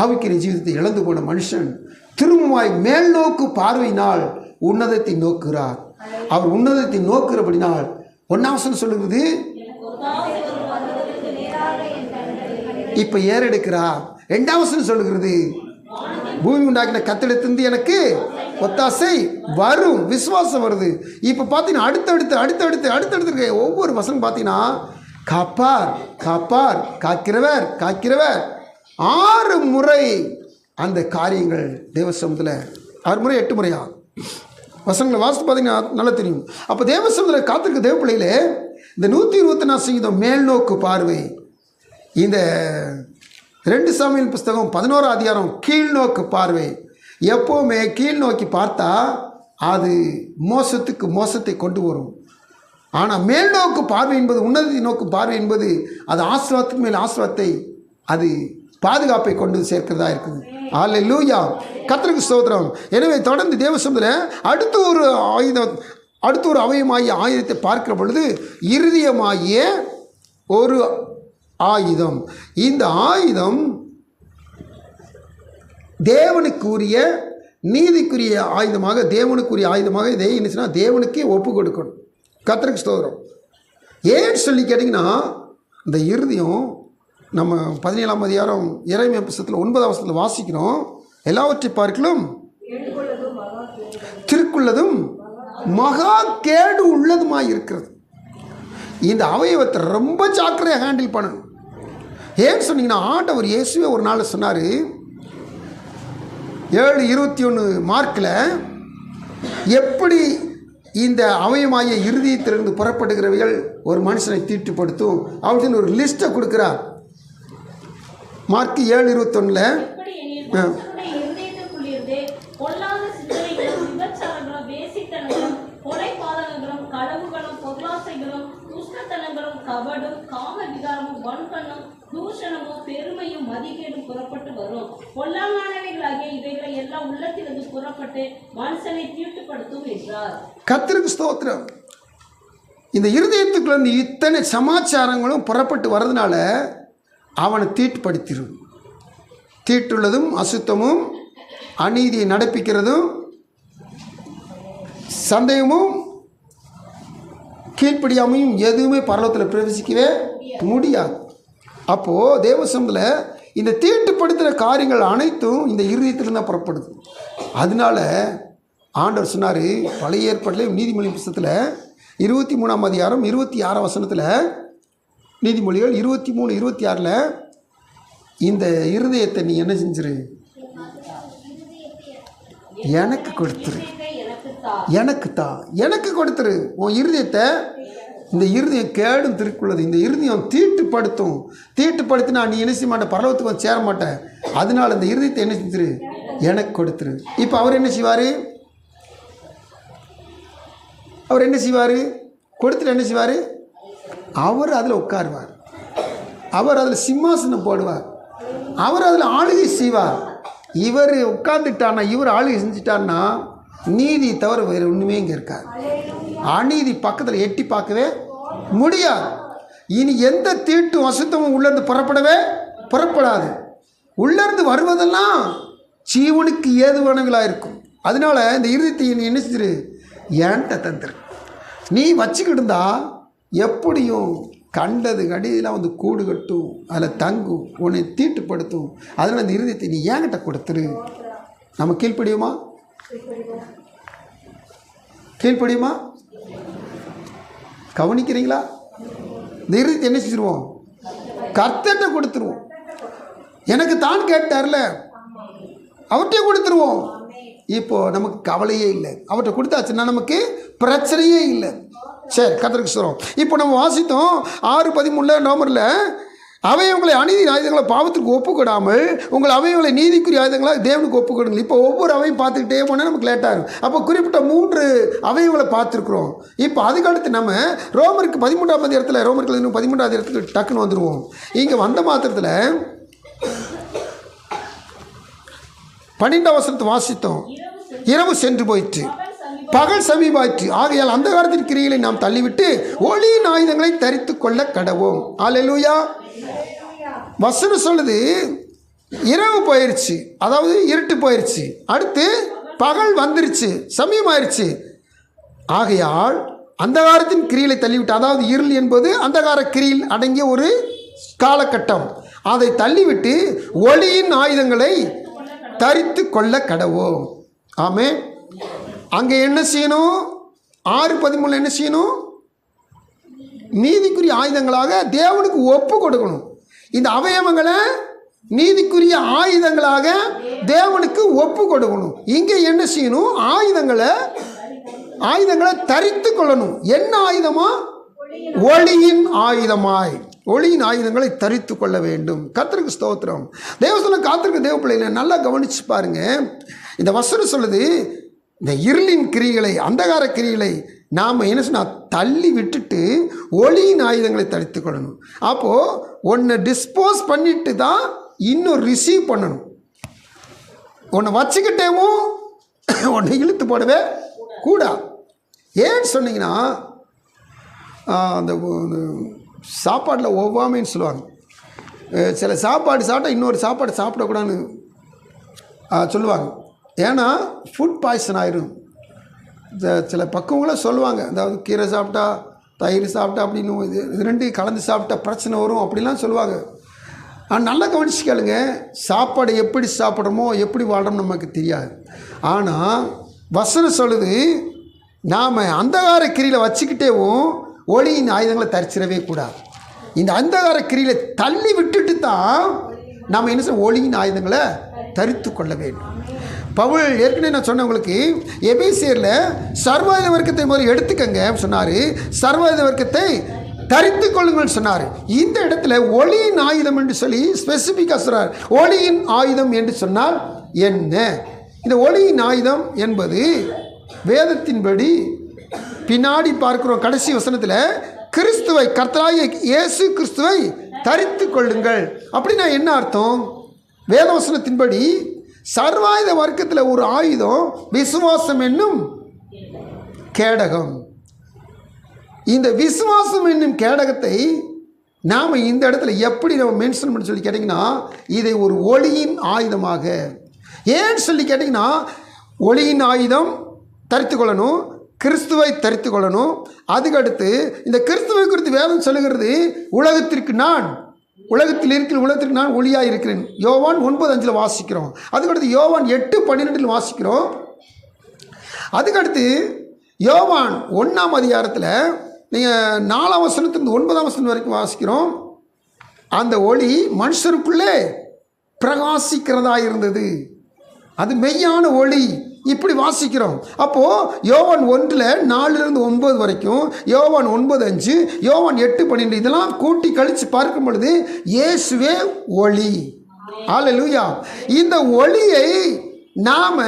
ஆவிக்கிற ஜீவிதத்தை இழந்து போன மனுஷன் திரும்பமாய் மேல் நோக்கு பார்வையினால் உன்னதத்தை நோக்குகிறார். அவர் உன்னதத்தை நோக்குறபடினால் 1ஆம் வசனம் சொல்லுகிறது, இப்ப ஏறெடுக்கிறார். 2ஆம் வசனம் சொல்லுகிறது, பூமி உண்டாக்கின கர்த்தரிடத்திலிருந்து எனக்கு ஒத்தாசை வரும், விசுவாசம் வருது. இப்போ பார்த்தீங்கன்னா அடுத்தடுத்து ஒவ்வொரு வசனம் பார்த்தீங்கன்னா காப்பார் காப்பார் காக்கிறவர் காக்கிறவர் 6 முறை அந்த காரியங்கள் தேவ சமூகத்தில் 6 முறை 8 முறையா வசனங்களை வாசித்து பார்த்தீங்கன்னா நல்லா தெரியும். அப்போ தேவ சமூகத்தில் காத்திருக்க தேவ பிள்ளைகளே, இந்த 124 சங்கீதம் மேல் நோக்கு பார்வை, இந்த 2 சாமுவேல் புஸ்தகம் 11ஆம் அதிகாரம் கீழ்நோக்கு பார்வை. எப்போவுமே கீழ் நோக்கி பார்த்தா அது மோசத்துக்கு மோசத்தை கொண்டு வரும். ஆனால் மேல் நோக்கு பார்வை என்பது, உன்னதத்தை நோக்கு பார்வை என்பது அது ஆசீர்வாதத்துக்கு மேல் ஆசீர்வாதத்தை அது பாதுகாப்பை கொண்டு சேர்க்கிறதா இருக்குது. அல்லேலூயா, கர்த்தருக்கு ஸ்தோத்திரம். எனவே தொடர்ந்து தேவசமூகத்தில் அடுத்த ஒரு அவயமாகிய ஆயுதத்தை பார்க்கிற பொழுது இருதயமாகிய ஒரு ஆயுதம். இந்த ஆயுதம் தேவனுக்குரிய நீதிக்குரிய ஆயுதமாக, தேவனுக்குரிய ஆயுதமாக இதை என்னச்சுன்னா தேவனுக்கே ஒப்பு கொடுக்கணும். கர்த்தருக்கு ஸ்தோத்திரம். ஏன்னு சொல்லி கேட்டிங்கன்னா, இந்த இருதயம் நம்ம 17ஆம் அதிகாரம் எரேமியா புத்தகத்தில் 9ஆம் வசனத்தில் வாசிக்கிறோம். எல்லாவற்றை பார்க்கலும் திருக்குள்ளதும் மகா கேடு உள்ளதுமாய் இருக்கிறது. இந்த அவயவத்தை ரொம்ப ஜாக்கிரதையாக ஹேண்டில் பண்ணணும். ஏன்னு சொன்னீங்கன்னா, ஆண்டவர் இயேசுவே ஒரு நாள் சொன்னார், 7:21 மார்க்கில் எப்படி இந்த அவயமாகிய இருதயத்திலிருந்து புறப்படுகிறவைகள் ஒரு மனுஷனை தீட்டுப்படுத்தும் அப்படின்னு ஒரு லிஸ்ட்டை கொடுக்குறார். மார்க் 7:21 பொல்லாத சிந்தனைகளும் விபச்சாரங்களும் வேசித்தனங்களும் கொலைபாதகங்களும் களவுகளும் பொருளாசைகளும் துஷ்டத்தனங்களும் கபடும் காம விகாரமும் வன்கண்ணும் தூஷணமும் பெருமையும் மதிகேடும் புறப்பட்டு வரும். பொல்லாங்கானவைகளாகிய இவைகளை எல்லாம் உள்ளத்திலிருந்து புறப்பட்டு மனுஷனை தீட்டுப்படுத்தும் என்றார். கர்த்தருக்கு ஸ்தோத்திரம். இந்த இருதயத்துக்குள்ள இத்தனை சமாச்சாரங்களும் புறப்பட்டு வர்றதுனால அவனை தீட்டுப்படுத்திடும். தீட்டுள்ளதும் அசுத்தமும் அநீதியை நடப்பிக்கிறதும் சந்தேகமும் கீழ்ப்படியாமையும் எதுவுமே பரலோகத்தில் பிரவேசிக்கவே முடியாது. அப்போது தேவசமூகத்தில் இந்த தீட்டுப்படுத்துகிற காரியங்கள் அனைத்தும் இந்த இருதயத்திலிருந்து தான் புறப்படுது. அதனால ஆண்டவர் சொன்னார், பழைய ஏற்பாட்டில் நீதிமொழி புத்தகத்தில் 23ஆம் அதிகாரம் 26ஆம் வசனத்தில், நீதிமொழிகள் 23:26 இந்த இருதயத்தை நீ என்ன செஞ்சிரு, எனக்கு கொடுத்துரு, எனக்கு கொடுத்துரு உன் இருதயத்தை. இந்த இருதயம் கேடும் திருக்குள்ளது. இந்த இருதயம் தீட்டுப்படுத்தினா நீ என்ன செய்ய மாட்டேன், பரலோகத்துக்கு வந்து சேர மாட்டேன். அதனால இந்த இருதயத்தை என்ன செஞ்சிரு, எனக்கு கொடுத்துரு. இப்போ அவர் என்ன செய்வார், கொடுத்துட்டு என்ன செய்வார், அவர் அதில் உட்காருவார், அவர் அதில் சிம்மாசனம் போடுவார், அவர் அதில் ஆளுகை செய்வார். இவர் உட்கார்ந்துட்டான்னா, இவர் ஆளுகை செஞ்சுட்டான்னா நீதி தவிர வேறு ஒன்றுமே இங்கே இருக்காது. அநீதி பக்கத்தில் எட்டி பார்க்கவே முடியாது. இனி எந்த தீட்டும் அசுத்தமும் உள்ளேருந்து புறப்படாது. உள்ளேருந்து வருவதெல்லாம் ஜீவனுக்கு ஏதுவானவங்களாக இருக்கும். அதனால இந்த இருதயத்தை நீ என்ன செஞ்சிரு, ஏன்ட்ட தந்துரு. நீ வச்சுக்கிட்டு இருந்தா எப்படியும் கண்டது கடிதெல்லாம் வந்து கூடு கட்டும், அதில் தங்கும், உன்னை தீட்டுப்படுத்தும். அதனால் இந்த இருதயத்தை நீ ஏன்கிட்ட கொடுத்துரு. நம்ம கீழ்ப்படியுமா? கவனிக்கிறீங்களா? இந்த இருதயத்தை என்ன செஞ்சிருவோம், கர்த்தர்கிட்ட கொடுத்துருவோம். எனக்கு தான் கேட்டார்ல, அவர்கிட்ட கொடுத்துருவோம். இப்போது நமக்கு கவலையே இல்லை. அவர்கிட்ட கொடுத்தாச்சுன்னா நமக்கு பிரச்சனையே இல்லை. சரி, கர்த்தருக்கு ஸ்தோத்திரம். இப்போ நம்ம வாசித்தோம் 6:13 நவம்பரில், அவயவங்களை அநீதி ஆயுதங்களை பாவத்துக்கு ஒப்புக்கொடாமல் உங்கள் அவயவங்களை நீதிக்குரிய ஆயுதங்களாக தேவனுக்கு ஒப்புக்கொடுங்கள். இப்போ ஒவ்வொரு அவையும் பார்த்துக்கிட்டே போனால் நமக்கு லேட்டாக இருக்கும். அப்போ குறிப்பிட்ட 3 அவயவங்களை பார்த்துருக்குறோம். இப்போ அதுக்கடுத்து நம்ம ரோமருக்கு 13ஆம் அதிகாரத்தில், ரோமருக்கு 13ஆம் அதிகாரத்துக்கு டக்குன்னு வந்துடுவோம். இங்கே வந்த மாத்திரத்தில் 12ஆம் வசனத்தை வாசித்தோம். இரவு சென்று போயிற்று, பகல் சமீபாயிற்று. ஆகையால் அந்த காலத்தின் கிரியைகளை நாம் தள்ளிவிட்டு ஒளியின் ஆயுதங்களை தரித்து கொள்ள கடவோம். அல்லேலூயா. வசனம் சொல்லுது, இரவு போயிடுச்சு, அதாவது இருட்டு போயிடுச்சு, அடுத்து பகல் வந்துருச்சு, சமயமாயிருச்சு. ஆகையால் அந்தகாரத்தின் கிரியை தள்ளிவிட்டு, அதாவது இருள் என்பது அந்தகார கிரியில் அடங்கிய ஒரு காலகட்டம், அதை தள்ளிவிட்டு ஒளியின் ஆயுதங்களை தரித்து கொள்ள கடவோம். ஆமே. அங்கே என்ன செய்யணும், 6:13 என்ன செய்யணும், நீதிக்குரிய ஆயுதங்களாக தேவனுக்கு ஒப்பு கொடுக்கணும். இந்த அவயவங்களை நீதிக்குரிய ஆயுதங்களாக தேவனுக்கு ஒப்பு கொடுக்கணும். இங்கே என்ன செய்யணும், ஆயுதங்களை தரித்து கொள்ளணும். என்ன ஆயுதமா, ஒளியின் ஆயுதமாய் ஒளியின் ஆயுதங்களை தரித்து கொள்ள வேண்டும். கர்த்தருக்கு ஸ்தோத்திரம். தேவசனம் காத்திருக்க தேவ பிள்ளைகளை நல்லா கவனிச்சு பாருங்க. இந்த வசனம் சொல்லுது, இந்த இருளின் கிரிகளை, அந்தகார கிரிகளை நாம் என்ன சொன்னால் தள்ளி விட்டுட்டு ஒளியின் ஆயுதங்களை தரித்து கொள்ளணும். அப்போது ஒன்றை டிஸ்போஸ் பண்ணிட்டு தான் இன்னும் ரிசீவ் பண்ணணும். உன்னை வச்சுக்கிட்டேவும் உன்னை இழுத்து போடவே கூடாது. ஏன்னு சொன்னீங்கன்னா அந்த சாப்பாட்டில் ஒவ்வாமைன்னு சொல்லுவாங்க. சில சாப்பாடு சாப்பிட்டா இன்னொரு சாப்பாடு சாப்பிடக்கூடாதுன்னு சொல்லுவாங்க. ஏன்னா ஃபுட் பாய்சன் ஆயிரும். சில பக்குவங்களும் சொல்லுவாங்க, அதாவது கீரை சாப்பிட்டா தயிர் சாப்பிட்டா அப்படின்னு இது ரெண்டும் கலந்து சாப்பிட்டா பிரச்சனை வரும் அப்படிலாம் சொல்லுவாங்க. நல்லா கவனிச்சு கேளுங்க, சாப்பாடு எப்படி சாப்பிட்றோமோ எப்படி வாழ்கிறோம் நமக்கு தெரியாது. ஆனால் வசனம் சொல்லுது, நாம் அந்தகார கிரியில் வச்சுக்கிட்டேவும் ஒளியின் ஆயுதங்களை தரிச்சிடவே கூடாது. இந்த அந்தகார கிரியில் தள்ளி விட்டுட்டு தான் நாம் என்ன சொல்ல ஒளியின் ஆயுதங்களை தரித்து கொள்ள வேண்டும். பவுல் ஏற்கனவே நான் சொன்னவங்களுக்கு எபேசியரில் சர்வாயுத வர்க்கத்தை முதல்ல எடுத்துக்கங்க சொன்னார், சர்வாயுத வர்க்கத்தை தரித்து கொள்ளுங்கள் சொன்னார். இந்த இடத்துல ஒளியின் ஆயுதம் என்று சொல்லி ஸ்பெசிஃபிக்காக சொல்கிறார். ஒளியின் ஆயுதம் என்று சொன்னால் என்ன? இந்த ஒளியின் ஆயுதம் என்பது வேதத்தின்படி பின்னாடி பார்க்கிறோம் கடைசி வசனத்தில் கிறிஸ்துவை, கர்த்தராகிய இயேசு கிறிஸ்துவை தரித்து கொள்ளுங்கள். அப்படின்னா என்ன அர்த்தம்? வேத வசனத்தின்படி சர்வாயுத வர்க்கத்தில் ஒரு ஆயுதம் விசுவாசம் என்னும் கேடகம். இந்த விசுவாசம் என்னும் கேடகத்தை நாம் இந்த இடத்துல எப்படி நம்ம மென்ஷன் பண்ணி சொல்லி கேட்டிங்கன்னா, இதை ஒரு ஒளியின் ஆயுதமாக. ஏன்னு சொல்லி கேட்டிங்கன்னா, ஒளியின் ஆயுதம் தரித்து கொள்ளணும், கிறிஸ்துவை தரித்து கொள்ளணும். அதுக்கடுத்து இந்த கிறிஸ்துவை குறித்து வேதம் சொல்லுகிறது, உலகத்திற்கு நான் உலகத்திற்கு நான் ஒளியாக இருக்கிறேன். யோவான் 9:5 வாசிக்கிறோம். அதுக்கடுத்து யோவான் 8:12 வாசிக்கிறோம். அதுக்கடுத்து யோவான் 1ஆம் அதிகாரத்தில் நீங்கள் 4ஆம் வசனத்திலிருந்து 9ஆம் வசனம் வரைக்கும் வாசிக்கிறோம். அந்த ஒளி மனுஷருக்குள்ளே பிரகாசிக்கிறதா இருந்தது, அது மெய்யான ஒளி. இப்படி வாசிக்கிறோம். அப்போது யோவான் 1:4-9 வரைக்கும், யோவான் 9:5, யோவான் 8:12 இதெல்லாம் கூட்டி கழித்து பார்க்கும் பொழுது இயேசுவே ஒளி. ஹல்லேலூயா. இந்த ஒளியை நாம்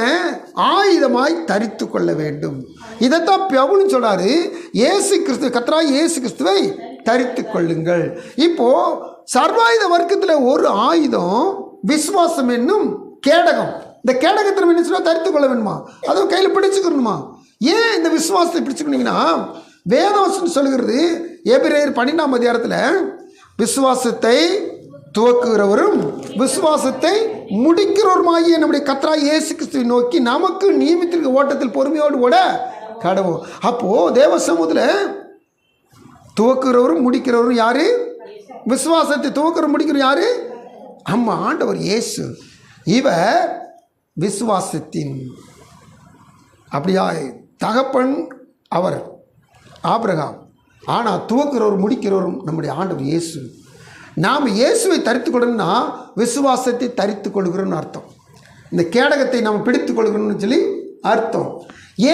ஆயுதமாய் தரித்து கொள்ள வேண்டும். இதைத்தான் பவுல் சொல்றாரு, இயேசு கிறிஸ்து, கர்த்தராகிய இயேசு கிறிஸ்துவை தரித்து கொள்ளுங்கள். இப்போது சர்வாயுத வர்க்கத்தில் ஒரு ஆயுதம் விசுவாசம் என்னும் கேடகம். இந்த கேடகத்தில் என்ன சொல்ல தரித்து கொள்ள வேணுமா? அதுவும் கையில் பிடிச்சுக்கணுமா? ஏன் இந்த விசுவாசத்தை பிடிச்சுக்கணுங்கன்னா, வேதவசனம் சொல்லுகிறது எபிரேயர் 12ஆம் அதிகாரத்தில், விசுவாசத்தை துவக்குகிறவரும் விசுவாசத்தை முடிக்கிறவருமாகிய நம்முடைய கர்த்தராகிய இயேசு கிறிஸ்துவை நோக்கி நமக்கு நியமித்திருக்கிற ஓட்டத்தில் பொறுமையோடு ஓட கடவோம். அப்போது தேவ சமூகத்தில் துவக்குகிறவரும் முடிக்கிறவரும் யாரு? விசுவாசத்தை துவக்குறவரும் முடிக்கிறவர் யாரு? அம்மா ஆண்டவர் இயேசு. இவர் விசுவாசத்தின் அப்படியா தகப்பன் அவர் ஆபிரகாம். ஆனால் துவக்கிறவர் முடிக்கிறவரும் நம்முடைய ஆண்டவர் இயேசு. நாம் இயேசுவை தரித்து கொள்ளணும்னா விசுவாசத்தை தரித்து கொள்கிறோம்னு அர்த்தம். இந்த கேடகத்தை நாம் பிடித்து கொள்கிறோம்னு சொல்லி அர்த்தம்.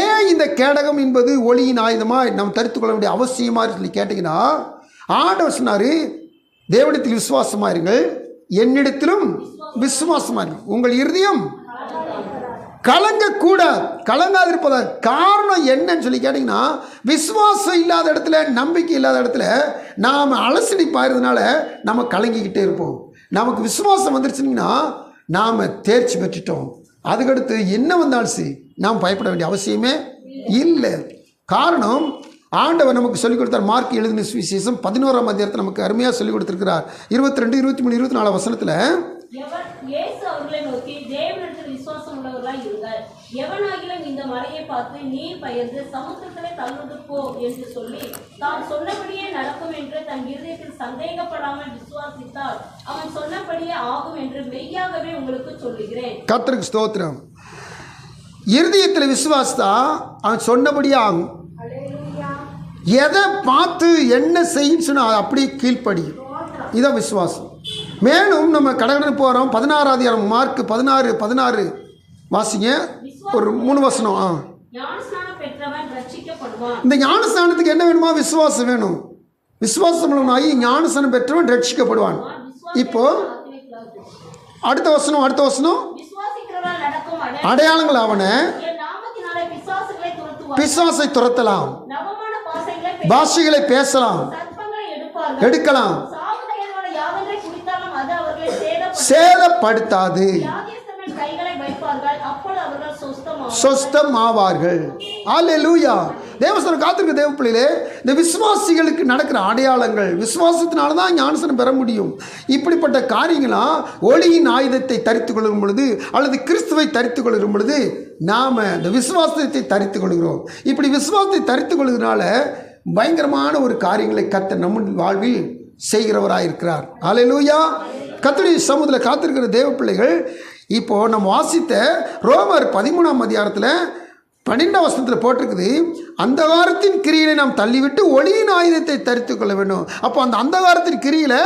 ஏன் இந்த கேடகம் என்பது ஒளியின் ஆயுதமாக நாம் தரித்து கொள்ள வேண்டிய அவசியமாக சொல்லி கேட்டிங்கன்னா, ஆண்டவர் சொன்னார், தேவனிடத்தில் விசுவாசமாக இருங்கள், என்னிடத்திலும் விசுவாசமாக இருங்கள், உங்கள் இருதயம் கலங்கக்கூடாது, கலங்காதிருப்பதா. காரணம் என்னன்னு சொல்லி கேட்டிங்கன்னா, விசுவாசம் இல்லாத இடத்துல, நம்பிக்கை இல்லாத இடத்துல நாம் அலசடி பாயிருந்தனால நம்ம கலங்கிக்கிட்டே இருப்போம். நமக்கு விசுவாசம் வந்துருச்சுன்னா நாம் தேர்ச்சி பெற்றுட்டோம். அதுக்கடுத்து என்ன வந்தாலும் சரி நாம் பயப்பட வேண்டிய அவசியமே இல்லை. காரணம், ஆண்டவர் நமக்கு சொல்லிக் கொடுத்தார். மார்க் எழுதின சுவிசேஷம் 11ஆம் அதிகாரத்தில் நமக்கு அருமையாக சொல்லிக் கொடுத்துருக்கிறார். 22, 23, 24 வசனத்தில், இயேசு அவர்களை நோக்கி, தேவனிடத்தில் விசுவாசம் உள்ளவர்களாய் இருங்கள். எவனாகிலும் இந்த மலையை பார்த்து நீர் பெயர்ந்து சமுத்திரத்திலே தள்ளுண்டு போ என்று சொல்லி தான் சொன்னபடியே நடக்கும் என்று தன் இருதயத்தில் சந்தேகப்படாமல் விசுவாசித்தால் அவன் சொன்னபடியே ஆகும் என்று மெய்யாகவே உங்களுக்கு சொல்லுகிறேன். கர்த்தருக்கு ஸ்தோத்திரம். இருதயத்தில் விசுவாசத்தா அவன் சொன்னபடியே ஆகும். எதை பார்த்து என்ன செய்யும் சொன்னால் அப்படியே கீழ்ப்படியும். இதான் விசுவாசம். மேலும் நம்ம கடகடன் போகிறோம். 16ஆம் அதிகாரம் மார்க் 16 வாசிங்க, ஒரு 3 வசனம். இந்த ஞானஸ்நானத்துக்கு என்ன வேணுமா? விசுவாசம் வேணும். விசுவாசம் ஆகி ஞானஸ்நானம் பெற்றவன் ரட்சிக்கப்படுவான். இப்போ அடுத்த வசனம் அடையாளங்கள் ஆவன பிசாசை துரத்தலாம், பாஷைகளை பேசலாம், எடுக்கலாம், சேதப்படுத்தாது. வியாதியஸ்தர்கள் கைகளை வைப்பார்கள், அப்பொழுது அவர்கள் சொஸ்தம் ஆவார்கள். அல்லேலூயா. தேவசனம் காத்திருக்க தேவ பிள்ளைகளே, இந்த விசுவாசிகளுக்கு நடக்கிற அடையாளங்கள், விசுவாசத்தினால தான் ஞானஸ்நானம் பெற முடியும். இப்படிப்பட்ட காரியங்களாம் ஒளியின் ஆயுதத்தை தரித்து கொள்ளும் பொழுது அல்லது கிறிஸ்துவை தரித்து கொள்ளும் பொழுது நாம் இந்த விசுவாசத்தை தரித்து கொள்கிறோம். இப்படி விசுவாசத்தை தரித்து கொள்கிறதுனால பயங்கரமான ஒரு காரியங்களை கர்த்தர் நம்ம வாழ்வில் செய்கிறவராக இருக்கிறார். அல்லேலூயா. கர்த்தருடைய சமூகத்தில் காத்திருக்கிற தேவ பிள்ளைகள், இப்போது நம்ம வாசித்த ரோமர் 13ஆம் அதிகாரத்தில் 12ஆம் வசனத்தில் போட்டிருக்குது, அந்தகாரத்தின் கிரியிலை நாம் தள்ளிவிட்டு ஒளியின் ஆயுதத்தை தரித்து கொள்ள வேண்டும். அப்போ அந்த அந்தகாரத்தின் கிரியில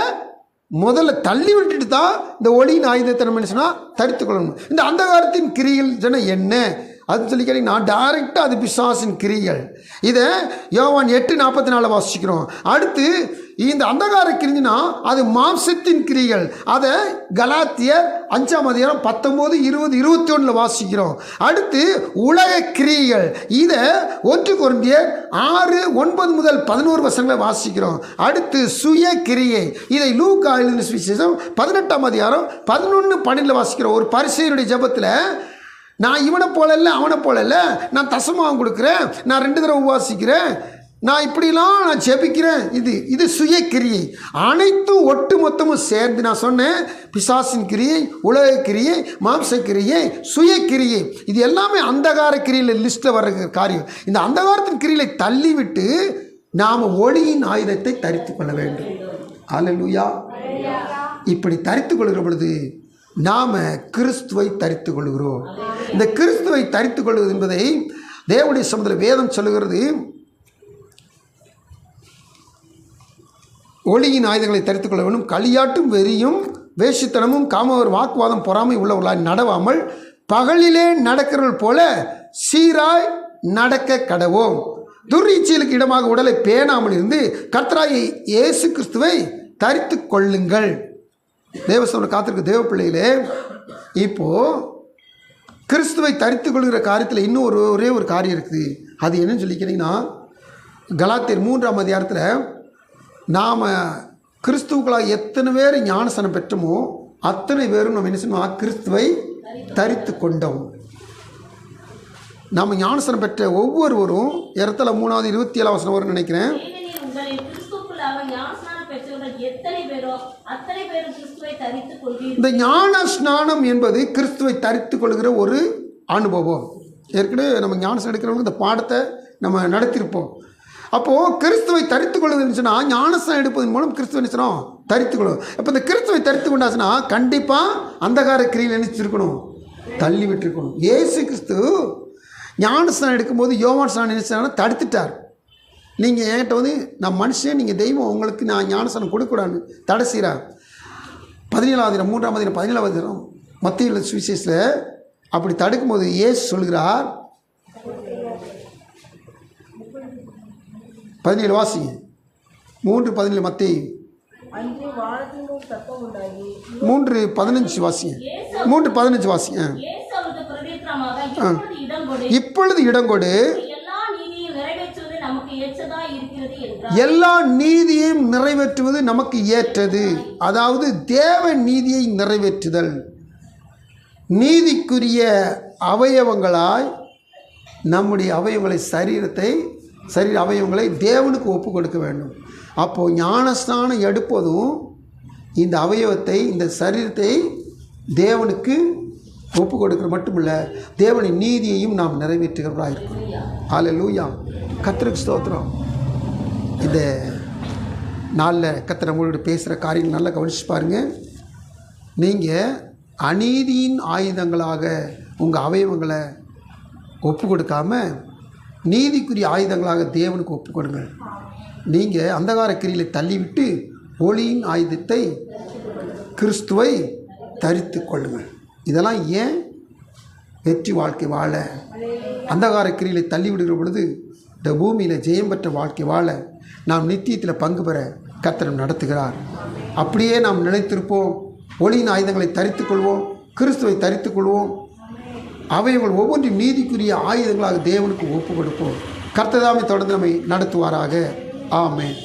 முதல்ல தள்ளி விட்டுட்டு தான் இந்த ஒளியின் ஆயுதத்தை நம்ம என்ன சொன்னால் தரித்து கொள்ளணும். இந்த அந்தகாரத்தின் கிரியில் சொன்ன என்ன அது சொல்லி கேட்டிங்கன்னா டைரெக்டாக அது பிசாசின் கிரிகள். இதை யோவான் 8:44 வாசிக்கிறோம். அடுத்து இந்த அந்தகார கிரிஞ்சினா அது மாம்சத்தின் கிரிகள். அதை கலாத்தியர் 5ஆம் அதிகாரம் 19, 20, 21 வாசிக்கிறோம். அடுத்து உலக கிரிகள். இதை 1 கொரிந்தியர் 6, 9 முதல் 11 வசனங்களை வாசிக்கிறோம். அடுத்து சுய கிரியை. இதை லூக்கா எழுதின சுவிசேஷம் 18ஆம் அதிகாரம் 11, 12 வாசிக்கிறோம். ஒரு பரிசேயனுடைய ஜெபத்தில், நான் இவனை போல இல்லை, அவனை போல இல்லை, நான் தசமாவும் கொடுக்குறேன், நான் 2 தடவை உபவாசிக்கிறேன், நான் இப்படிலாம் நான் ஜெபிக்கிறேன். இது சுய கிரியை. அனைத்தும் ஒட்டு மொத்தமும் சேர்ந்து நான் சொன்னேன், பிசாசின் கிரியை, உலக கிரியை, மாம்ச கிரியை, சுய கிரியை, இது எல்லாமே அந்தகார கிரியில் லிஸ்ட்டில் வர்ற காரியம். இந்த அந்தகாரத்தின் கிரியை தள்ளிவிட்டு நாம் ஒளியின் ஆயுதத்தை தரித்து கொள்ள வேண்டும். அல்லேலூயா. இப்படி தரித்து கொள்கிற பொழுது நாம் கிறிஸ்துவை தரித்து கொள்கிறோம். இந்த கிறிஸ்துவை தரித்து கொள்வது என்பதை தேவனுடைய சமூகத்தில் வேதம் சொல்லுகிறது. ஒளியின் ஆயுதங்களை தரித்துக் கொள்ள வேண்டும். களியாட்டும் வெறியும் வேஷித்தனமும் காமவர் வாக்குவாதம் பொறாமை உள்ளவர்களாய் நடவாமல் பகலிலே நடக்கிறவர்கள் போல சீராய் நடக்க கடவோம். துர்ரீச்சைகளுக்கு இடமாக உடலை பேணாமல் இருந்து கர்த்தராகிய இயேசு கிறிஸ்துவை தரித்து கொள்ளுங்கள். தேவசபையில் காத்திருக்க தேவ பிள்ளைகளே, இப்போது கிறிஸ்துவை தரித்து கொள்கிற காரியத்தில் இன்னும் ஒரே ஒரு காரியம் இருக்குது. அது என்னன்னு சொல்லி கேட்டிங்கன்னா, கலாத்தியர் 3ஆம் அதிகாரத்தில் நாம் கிறிஸ்துவுக்களாக எத்தனை பேர் ஞானஸ்நானம் பெற்றோமோ அத்தனை பேரும் நம்ம என்ன செய்யணும், கிறிஸ்துவை தரித்து கொண்டோம். நாம் ஞானஸ்நானம் பெற்ற ஒவ்வொருவரும் இடத்துல 3வது 27 வசனம் வரும்னு நினைக்கிறேன். இந்த ஞான ஸ்நானம் என்பது கிறிஸ்துவை தரித்து கொள்கிற ஒரு அனுபவம். ஏற்கனவே நம்ம ஞானஸ்நானம் எடுக்கிறவங்க இந்த பாடத்தை நம்ம நடத்தியிருப்போம். அப்போது கிறிஸ்துவை தரித்து கொள்வதுன்னு சொன்னால் ஞானஸ்நானம் எடுப்பதன் மூலம் கிறிஸ்துவ நிச்சயம் தரித்து கொள்ளும். அப்போ இந்த கிறிஸ்துவை தரித்து கொண்டாச்சுன்னா கண்டிப்பாக அந்தகார கிரியில் நினைச்சிருக்கணும், தள்ளி விட்டுருக்கணும். இயேசு கிறிஸ்து ஞானஸ்நானம் எடுக்கும்போது யோவான் ஸ்நானம் நினைச்சாங்கன்னா தடுத்துட்டார். நீங்கள் என்கிட்ட வந்து நான் மனுஷன், நீங்கள் தெய்வம், உங்களுக்கு நான் ஞானஸ்நானம் கொடுக்கூடாதுன்னு தடை செய்கிறார். 17ஆம் அதிகாரம் 3ஆம் அதிகாரம் 17ஆவது அதிகாரம் மத்திய சுவிசேஷத்தில் அப்படி தடுக்கும்போது இயேசு சொல்கிறார், 17 வாசிங்க, 3:17 மத்திய 3:15 வாசிங்க, 3:15 வாசிங்க. இப்பொழுது இடங்கொடு, எல்லா நீதியையும் நிறைவேற்றுவது நமக்கு ஏற்றது. அதாவது தேவ நீதியை நிறைவேற்றுதல். நீதிக்குரிய அவயவங்களாய் நம்முடைய அவயவங்களை சரீர அவயவங்களை தேவனுக்கு ஒப்பு கொடுக்க வேண்டும். அப்போது ஞானஸ்நானம் எடுப்பதும் இந்த அவயவத்தை, இந்த சரீரத்தை தேவனுக்கு ஒப்பு கொடுக்கிற மட்டுமில்லை, தேவனின் நீதியையும் நாம் நிறைவேற்றுகிறவராக இருக்கிறோம். அல்லேலூயா. கர்த்தருக்கு ஸ்தோத்திரம். இந்த நாளில் கர்த்தர் நம்மளோட பேசுகிற காரியங்கள் நல்லா கவனிச்சு பாருங்கள். நீங்கள் அநீதியின் ஆயுதங்களாக உங்கள் அவயவங்களை ஒப்பு கொடுக்காம நீதிக்குரிய ஆயுதங்களாக தேவனுக்கு ஒப்பு கொடுங்க. நீங்கள் அந்தகார கிரியில் தள்ளிவிட்டு ஒளியின் ஆயுதத்தை கிறிஸ்துவை தரித்து கொள்ளுங்கள். இதெல்லாம் ஏன்? வெற்றி வாழ்க்கை வாழ, அந்தகார கிரியிலை தள்ளிவிடுகிற பொழுது இந்த பூமியில் ஜெயம் பெற்ற வாழ்க்கை வாழ, நாம் நித்தியத்தில் பங்கு பெற கர்த்தர் நடத்துகிறார். அப்படியே நாம் நிலைத்திருப்போம். ஒளியின் ஆயுதங்களை தரித்து கொள்வோம், கிறிஸ்துவை தரித்து கொள்வோம். அவைகள் ஒவ்வொன்றும் நீதிக்குரிய ஆயுதங்களாக தேவனுக்கு ஒப்பு கொடுப்போம். கர்த்தர் தாமே தொடர்ந்து நம்மை நடத்துவாராக. ஆமென்.